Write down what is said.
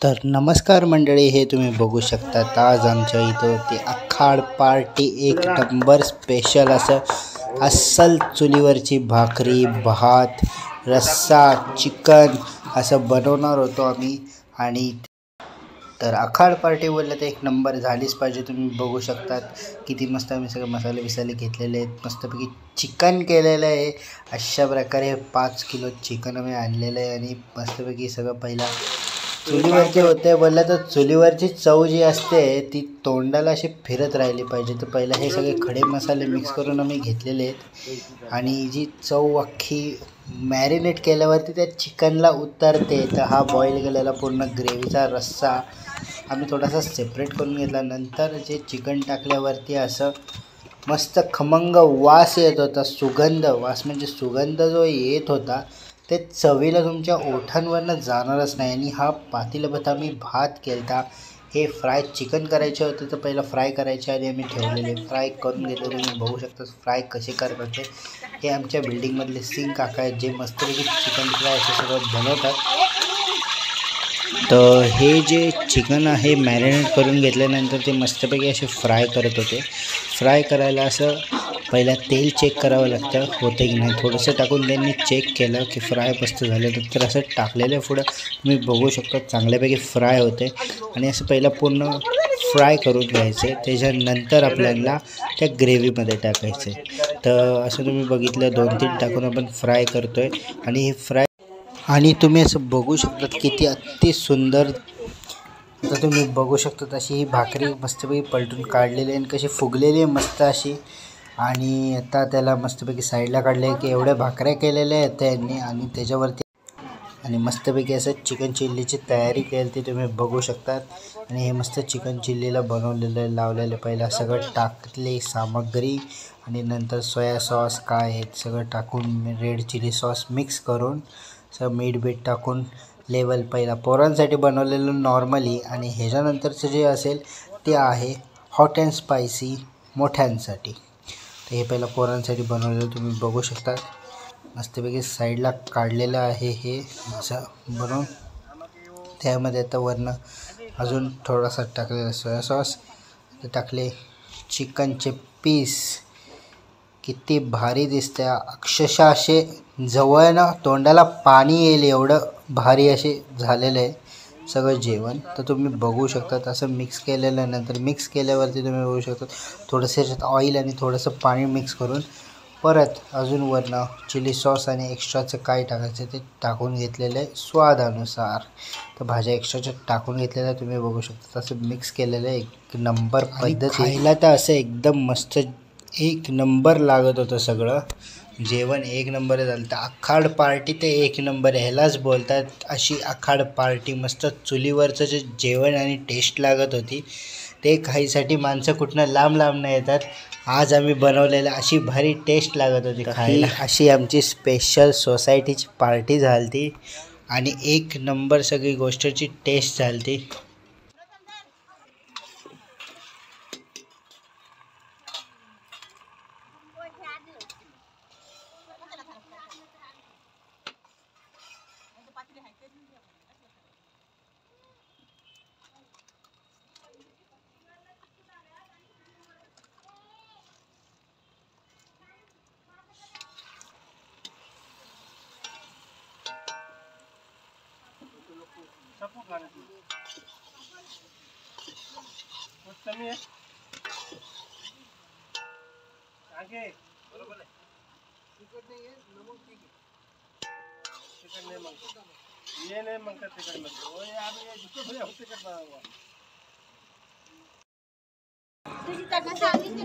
तर नमस्कार मंडळी, हे तुम्ही बघू शकता आज आमच्या इथं ती आखाड पार्टी एक नंबर स्पेशल असं अस्सल चुलीवरची भाकरी, भात, रस्सा, चिकन असं बनवणार होतो आम्ही. आणि तर आखाड पार्टी बोललं तर एक नंबर झालीच पाहिजे. तुम्ही बघू शकतात किती मस्त आम्ही सगळे मसाले विसाले घेतलेले आहेत. मस्तपैकी चिकन केलेलं आहे. अशा प्रकारे 5 किलो चिकन आम्ही आणलेलं आहे आणि मस्तपैकी सगळं पहिला चुलीवरचे होते. बोललं तर चुलीवरची चव जी असते ती तोंडाला अशी फिरत राहिली पाहिजे. तर पहिला हे सगळे खडे मसाले मिक्स करून आम्ही घेतलेले आहेत आणि जी चव अख्खी मॅरिनेट केल्यावरती त्या चिकनला उतरते. तर हा बॉईल केलेला पूर्ण ग्रेव्हीचा रस्सा आम्ही थोडासा सेपरेट करून घेतला. नंतर जे चिकन टाकल्यावरती असं मस्त खमंग वास येत होता. सुगंध वास म्हणजे सुगंध जो येत होता ते चवीला तुमच्या ओठांवरनं जाणारच नाही. आणि हा पातेल्यात आम्ही भात केलता. हे फ्राय चिकन करायचे होते तर पहिलं फ्राय करायचे आधी आम्ही ठेवलेले फ्राय करून घेतले. तुम्ही बघू शकता फ्राय कसे करतात ते. हे आमच्या बिल्डिंगमधले सिंग काका आहेत जे मस्तपैकी चिकन फ्राय असे सगळं बनवतात. तर हे जे चिकन आहे मॅरिनेट करून घेतल्यानंतर ते मस्तपैकी असे फ्राय करत होते. फ्राय करायला असं पहिला तेल चेक करावं लागतं होते की नाही. थोडंसं टाकून त्यांनी चेक केलं की फ्राय मस्त झालं तर असं टाकलेलं पुढं तुम्ही बघू शकता चांगल्यापैकी फ्राय होते. आणि असं पहिला पूर्ण फ्राय करून घ्यायचे. त्याच्यानंतर आपल्याला त्या ग्रेव्हीमध्ये टाकायचे. तर असं तुम्ही बघितलं 2-3 टाकून आपण फ्राय करतो आहे. आणि हे फ्राय आणि तुम्ही असं बघू शकता किती अति सुंदर. आता तुम्ही बघू शकता तशी ही भाकरी मस्तपैकी पलटून काढलेली आहे आणि कशी फुगलेली आहे मस्त अशी. आणि आता त्याला मस्तपैकी साईडला काढले की एवढ्या भाकऱ्या केलेल्या आहेत त्यांनी आणि त्याच्यावरती आणि मस्तपैकी असं चिकन चिल्लीची तयारी केली ती तुम्ही बघू शकतात. आणि हे मस्त चिकन चिल्लीला बनवलेलं लावलेलं पहिला सगळं टाकले सामग्री आणि नंतर सोया सॉस काय हे सगळं टाकून रेड चिली सॉस मिक्स करून सगळं मीठ बीठ टाकून लेवल पहिला पोरांसाठी बनवलेलं नॉर्मली. आणि ह्याच्यानंतरचं जे असेल ते आहे हॉट अँड स्पायसी मोठ्यांसाठी. तर हे पहिला पोरांसाठी बनवलेलं तुम्ही बघू शकता. मस्तपैकी साईडला काढलेलं आहे हे असं बनवून. त्यामध्ये आता वरनं अजून थोडासा टाकलेला सोया सॉस टाकले. चिकनचे पीस किती भारी दिसते. अक्षरशः असे जवळनं तोंडाला पाणी येईल एवढं भारी असे झालेलं आहे सगळं जेवण. तर तुम्ही बघू शकता असं मिक्स केलेलं. नंतर मिक्स केल्यावरती तुम्ही बघू शकता थोडंसं याच्यात ऑइल आणि थोडंसं पाणी मिक्स करून परत अजून वरनं चिली सॉस आणि एक्स्ट्राचं काय टाकायचं ते टाकून घेतलेलं आहे स्वादानुसार. तर भाज्या एक्स्ट्राच्या टाकून घेतलेल्या तुम्ही बघू शकता. तसं मिक्स केलेलं आहे एक नंबर पद्धत. खायला तर असं एकदम मस्त एक नंबर लागत होतं सगळं जेवण. एक नंबर झालं. तर आखाड पार्टी ते एक नंबर ह्यालाच बोलतात. अशी आखाड पार्टी मस्त चुलीवरचं जे जेवण आणि टेस्ट लागत होती ते खायसाठी माणसं कुठनं लांब लांबनं येतात. आज आम्ही बनवलेलं अशी भारी टेस्ट लागत होती खायला. अशी आमची स्पेशल सोसायटीची पार्टी झाली आणि एक नंबर सगळी गोष्टीची टेस्ट झाली. कमी आहे आगे बरोबर आहे. तिखट नाही आहे नमक ठीक आहे. तिखट नाही मग ये नाही मग तिखट मध्ये हो यार ये जितकं भले होते करता तुझी तक सांगितली